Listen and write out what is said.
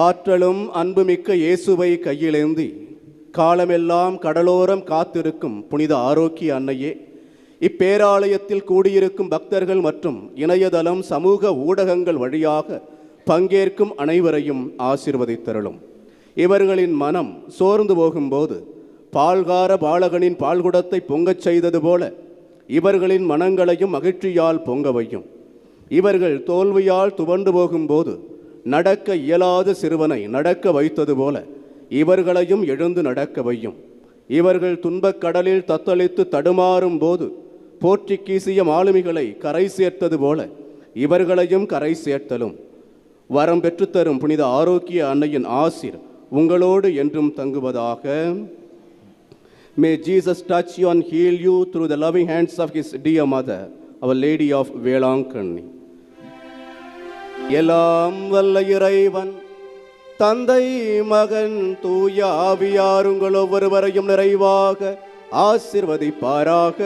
ஆற்றலும் அன்புமிக்க இயேசுவை கையிலேந்தி காலமெல்லாம் கடலோரம் காத்திருக்கும் புனித ஆரோக்கிய அன்னையே, இப்பேராலயத்தில் கூடியிருக்கும் பக்தர்கள் மற்றும் இணையதளம் சமூக ஊடகங்கள் வழியாக பங்கேற்கும் அனைவரையும் ஆசீர்வதித்தருளும். இவர்களின் மனம் சோர்ந்து போகும்போது பால்கார பாலகனின் பால்குடத்தை பொங்கச் செய்தது போல இவர்களின் மனங்களையும் மகிழ்ச்சியால் பொங்க வையும். இவர்கள் தோல்வியால் துவண்டு போகும்போது நடக்க இயலாத சிறுவனை நடக்க வைத்தது போல இவர்களையும் எழுந்து நடக்க வையும். இவர்கள் துன்பக் கடலில் தத்தளித்து தடுமாறும் போது போற்றி கீசிய மாலுமிகளை கரை சேர்த்தது போல இவர்களையும் கரை சேர்த்தலும். வரம் பெற்றுத்தரும் புனித ஆரோக்கிய அன்னையின் ஆசீர் உங்களோடு என்றும் தங்குவதாக. May Jesus touch you and heal you through the loving hands of his dear mother, Our Lady of Velankanni. எல்லாம் வல்ல இறைவன் தந்தை மகன் தூய ஆவியார் உங்கள் ஒவ்வொருவரையும் நிறைவாக ஆசீர்வதிப்பாராக.